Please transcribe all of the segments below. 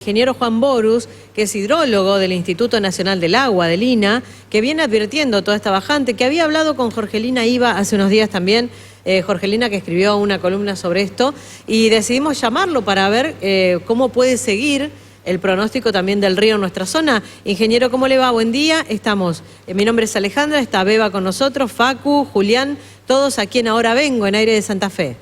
Ingeniero Juan Borus, que es hidrólogo del Instituto Nacional del Agua, del INA, que viene advirtiendo toda esta bajante, que había hablado con Jorgelina Iba hace unos días también, Jorgelina que escribió una columna sobre esto, y decidimos llamarlo para ver cómo puede seguir el pronóstico también del río en nuestra zona. Ingeniero, ¿cómo le va? Buen día, estamos, mi nombre es Alejandra, está Beba con nosotros, Facu, Julián, todos aquí en Ahora Vengo, en Aire de Santa Fe.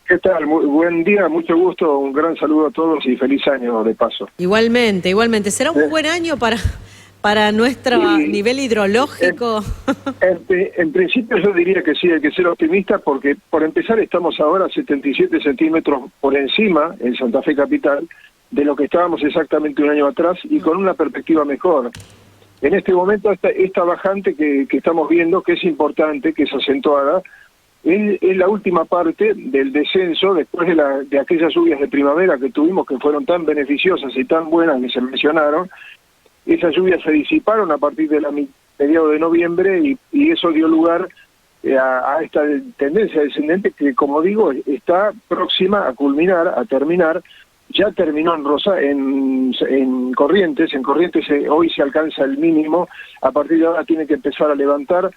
¿Qué tal? Muy buen día, mucho gusto, un gran saludo a todos y feliz año de paso. Igualmente, igualmente. ¿Será un buen año para nuestro nivel hidrológico? En principio yo diría que sí, hay que ser optimista porque por empezar estamos ahora 77 centímetros por encima en Santa Fe Capital de lo que estábamos exactamente un año atrás y con una perspectiva mejor. En este momento esta bajante que estamos viendo, que es importante, que es acentuada, es la última parte del descenso después de aquellas lluvias de primavera que tuvimos, que fueron tan beneficiosas y tan buenas que se mencionaron. Esas lluvias se disiparon a partir de mediados de noviembre y eso dio lugar a esta tendencia descendente que, como digo, está próxima a culminar, a terminar. Ya terminó en Corrientes. En Corrientes hoy se alcanza el mínimo, a partir de ahora tiene que empezar a levantar,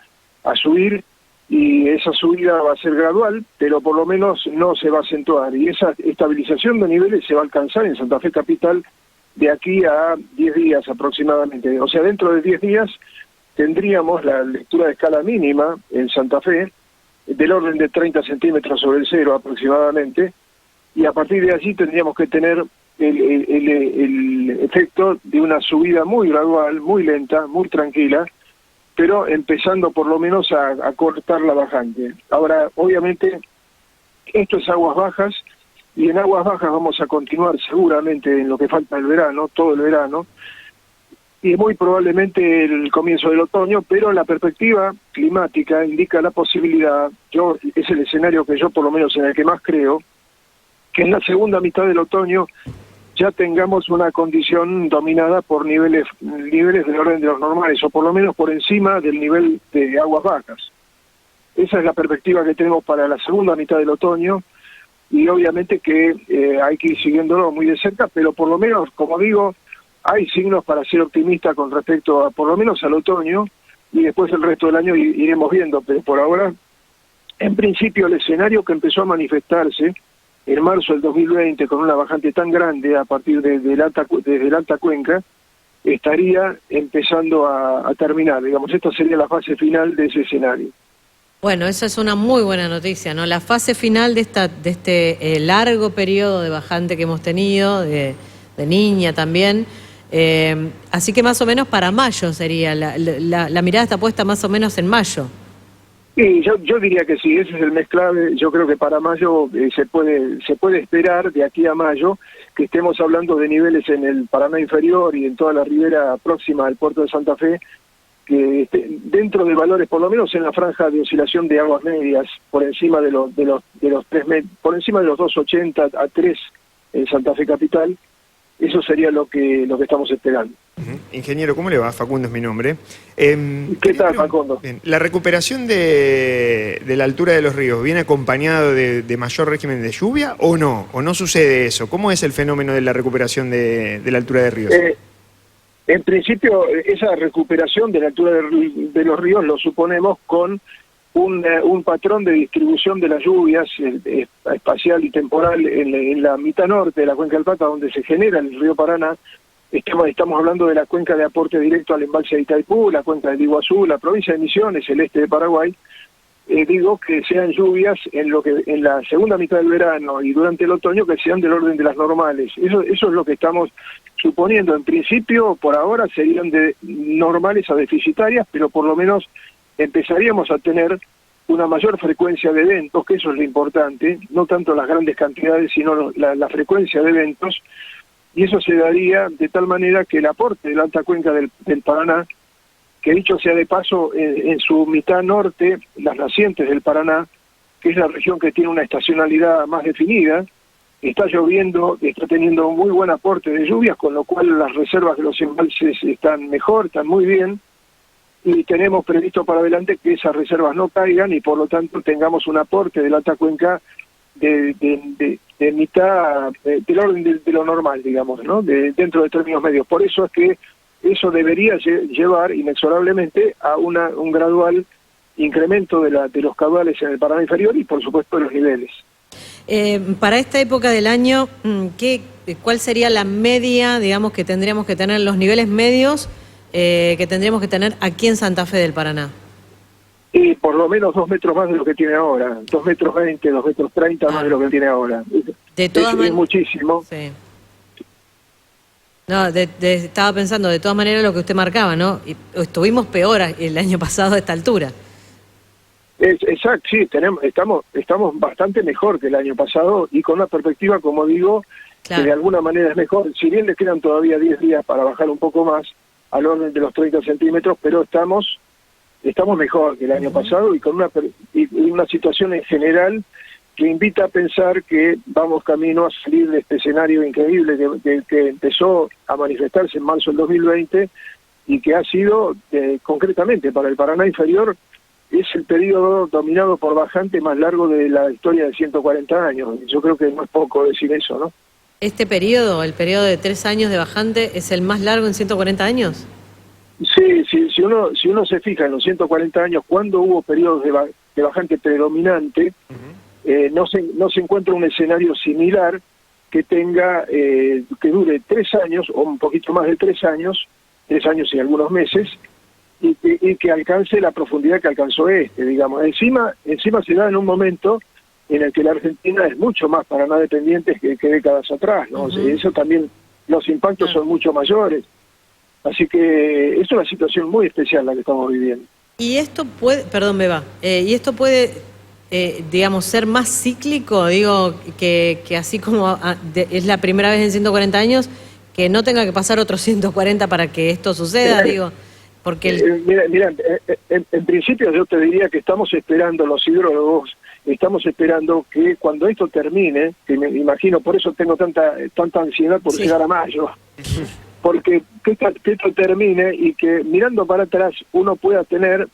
a subir, y esa subida va a ser gradual, pero por lo menos no se va a acentuar. Y esa estabilización de niveles se va a alcanzar en Santa Fe Capital de aquí a 10 días aproximadamente. O sea, dentro de 10 días tendríamos la lectura de escala mínima en Santa Fe, del orden de 30 centímetros sobre el cero aproximadamente, y a partir de allí tendríamos que tener el efecto de una subida muy gradual, muy lenta, muy tranquila, pero empezando por lo menos a cortar la bajante. Ahora, obviamente, esto es aguas bajas, y en aguas bajas vamos a continuar seguramente en lo que falta del verano, todo el verano, y muy probablemente el comienzo del otoño, pero la perspectiva climática indica la posibilidad, es el escenario que yo por lo menos en el que más creo, que en la segunda mitad del otoño ya tengamos una condición dominada por niveles del orden de los normales, o por lo menos por encima del nivel de aguas bajas. Esa es la perspectiva que tenemos para la segunda mitad del otoño, y obviamente que hay que ir siguiéndolo muy de cerca, pero por lo menos, como digo, hay signos para ser optimista con respecto a, por lo menos al otoño, y después el resto del año iremos viendo, pero por ahora, en principio, el escenario que empezó a manifestarse en marzo del 2020, con una bajante tan grande a partir desde el Alta Cuenca, estaría empezando a terminar. Digamos, esta sería la fase final de ese escenario. Bueno, esa es una muy buena noticia, ¿no? La fase final de este largo periodo de bajante que hemos tenido, de Niña también. Así que más o menos para mayo sería, la mirada está puesta más o menos en mayo. Y yo diría que sí, ese es el mes clave. Yo creo que para mayo se puede esperar de aquí a mayo que estemos hablando de niveles en el Paraná inferior y en toda la ribera próxima al puerto de Santa Fe, que dentro de valores, por lo menos en la franja de oscilación de aguas medias, por encima de los 3 por encima de los 2.80 a 3 en Santa Fe Capital. Eso sería lo que estamos esperando. Ingeniero, ¿cómo le va? Facundo es mi nombre. ¿Qué tal, Facundo? Bien. ¿La recuperación de la altura de los ríos viene acompañado de mayor régimen de lluvia o no? ¿O no sucede eso? ¿Cómo es el fenómeno de la recuperación de la altura de ríos? En principio, esa recuperación de la altura de los ríos lo suponemos con un patrón de distribución de las lluvias espacial y temporal en la mitad norte de la cuenca del Plata, donde se genera el río Paraná. Estamos hablando de la cuenca de aporte directo al embalse de Itaipú, la cuenca del Iguazú, la provincia de Misiones, el este de Paraguay. Digo que sean lluvias en la segunda mitad del verano y durante el otoño que sean del orden de las normales. Eso es lo que estamos suponiendo. En principio, por ahora, serían de normales a deficitarias, pero por lo menos empezaríamos a tener una mayor frecuencia de eventos, que eso es lo importante, no tanto las grandes cantidades, sino la frecuencia de eventos, y eso se daría de tal manera que el aporte de la alta cuenca del Paraná, que dicho sea de paso, en su mitad norte, las nacientes del Paraná, que es la región que tiene una estacionalidad más definida, está lloviendo, está teniendo un muy buen aporte de lluvias, con lo cual las reservas de los embalses están mejor, están muy bien, y tenemos previsto para adelante que esas reservas no caigan y por lo tanto tengamos un aporte de la alta cuenca de mitad, del orden de lo normal, digamos, ¿no? Dentro de términos medios. Por eso es que eso debería llevar inexorablemente a un gradual incremento de los caudales en el Paraná inferior y, por supuesto, de los niveles. Para esta época del año, ¿cuál sería la media, digamos, que tendríamos que tener, los niveles medios que tendríamos que tener aquí en Santa Fe del Paraná? Y por lo menos 2 metros más de lo que tiene ahora, 2 metros 20, 2 metros 30 más de lo que tiene ahora. De todas es muchísimo. Sí. No, estaba pensando, de todas maneras, lo que usted marcaba, ¿no? Estuvimos peor el año pasado a esta altura. Exacto, sí, estamos bastante mejor que el año pasado y con una perspectiva, como digo, claro, que de alguna manera es mejor. Si bien le quedan todavía 10 días para bajar un poco más al orden de los 30 centímetros, pero estamos mejor que el año pasado y con una situación en general que invita a pensar que vamos camino a salir de este escenario increíble que empezó a manifestarse en marzo del 2020 y que ha sido, concretamente para el Paraná inferior, es el periodo dominado por bajante más largo de la historia de 140 años. Yo creo que no es poco decir eso, ¿no? ¿Este periodo, el periodo de 3 años de bajante, es el más largo en 140 años? Sí, si uno se fija en los 140 años, cuando hubo periodos de bajante predominante, no se encuentra un escenario similar que tenga, que dure 3 años o un poquito más de 3 años y algunos meses, y que alcance la profundidad que alcanzó digamos. Encima se da en un momento en el que la Argentina es mucho más Paraná dependiente que décadas atrás, ¿no? Eso también, los impactos son mucho mayores. Así que es una situación muy especial la que estamos viviendo. Y esto puede, perdón, Beba, y esto puede, digamos, ser más cíclico, digo, que así como es la primera vez en 140 años, que no tenga que pasar otros 140 para que esto suceda, digo, porque... Mira, en principio yo te diría que estamos esperando, los hidrólogos, estamos esperando que cuando esto termine, que me imagino, por eso tengo tanta ansiedad por llegar a mayo, porque que esto termine y que mirando para atrás uno pueda tener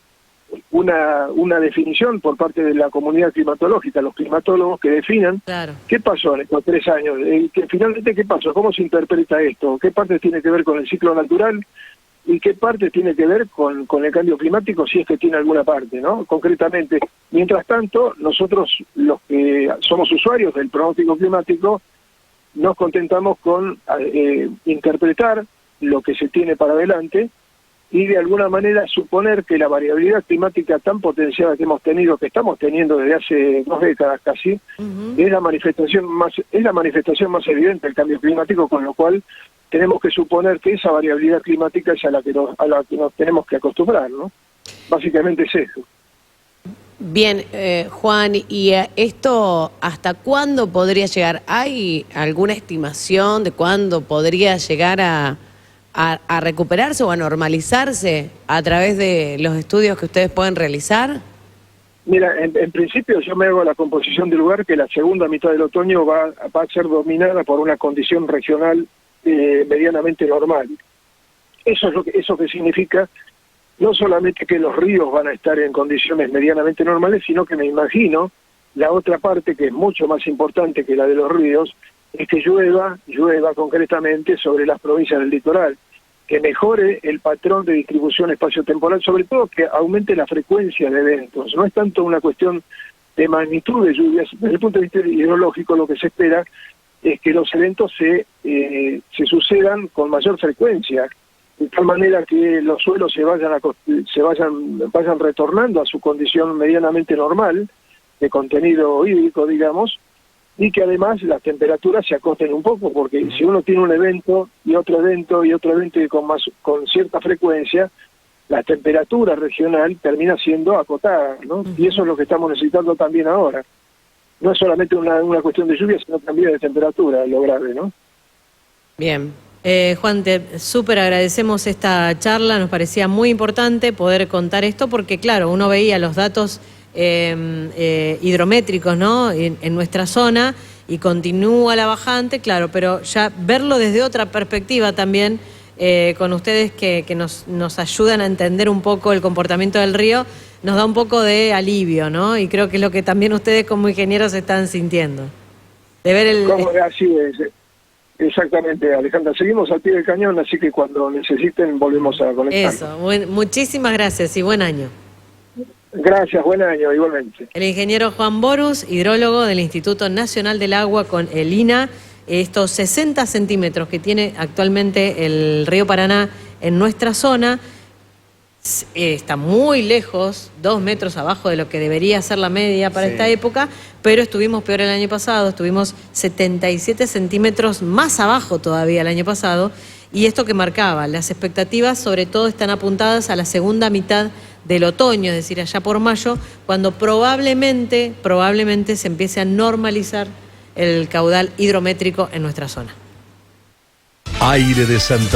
una definición por parte de la comunidad climatológica, los climatólogos que definan qué pasó en estos 3 años, que finalmente qué pasó, cómo se interpreta esto, qué parte tiene que ver con el ciclo natural y qué parte tiene que ver con el cambio climático, si es que tiene alguna parte, ¿no? Concretamente, mientras tanto, nosotros los que somos usuarios del pronóstico climático nos contentamos con interpretar lo que se tiene para adelante y de alguna manera suponer que la variabilidad climática tan potenciada que hemos tenido, que estamos teniendo desde hace 2 décadas casi, es la manifestación más evidente del cambio climático, con lo cual tenemos que suponer que esa variabilidad climática es a la que nos tenemos que acostumbrar, ¿no? Básicamente es eso. Bien, Juan, ¿y esto hasta cuándo podría llegar? ¿Hay alguna estimación de cuándo podría llegar a recuperarse o a normalizarse a través de los estudios que ustedes pueden realizar? Mira, en principio yo me hago la composición del lugar que la segunda mitad del otoño va a ser dominada por una condición regional medianamente normal. Eso que significa no solamente que los ríos van a estar en condiciones medianamente normales, sino que me imagino la otra parte que es mucho más importante que la de los ríos, es que llueva concretamente sobre las provincias del litoral, que mejore el patrón de distribución espaciotemporal, sobre todo que aumente la frecuencia de eventos. No es tanto una cuestión de magnitud de lluvias, desde el punto de vista hidrológico lo que se espera es que los eventos se sucedan con mayor frecuencia, de tal manera que los suelos vayan retornando a su condición medianamente normal de contenido hídrico, digamos, y que además las temperaturas se acosten un poco, porque si uno tiene un evento y otro evento y otro evento y con cierta frecuencia, la temperatura regional termina siendo acotada, ¿no? Y eso es lo que estamos necesitando también ahora. No es solamente una cuestión de lluvia, sino también de temperatura, lo grave, ¿no? Bien. Juan, te súper agradecemos esta charla, nos parecía muy importante poder contar esto, porque claro, uno veía los datos hidrométricos, ¿no?, en nuestra zona, y continúa la bajante, claro, pero ya verlo desde otra perspectiva también, con ustedes que nos ayudan a entender un poco el comportamiento del río, nos da un poco de alivio, ¿no? Y creo que es lo que también ustedes como ingenieros están sintiendo. De ver el... Así es. Exactamente, Alejandra. Seguimos al pie del cañón, así que cuando necesiten volvemos a conectar. Eso, muchísimas gracias y buen año. Gracias, buen año, igualmente. El ingeniero Juan Borus, hidrólogo del Instituto Nacional del Agua con el INA, estos 60 centímetros que tiene actualmente el río Paraná en nuestra zona, está muy lejos, 2 metros abajo de lo que debería ser la media para esta época, pero estuvimos peor el año pasado, estuvimos 77 centímetros más abajo todavía el año pasado, y esto que marcaba, las expectativas sobre todo están apuntadas a la segunda mitad del otoño, es decir, allá por mayo, cuando probablemente se empiece a normalizar el caudal hidrométrico en nuestra zona. Aire de Santa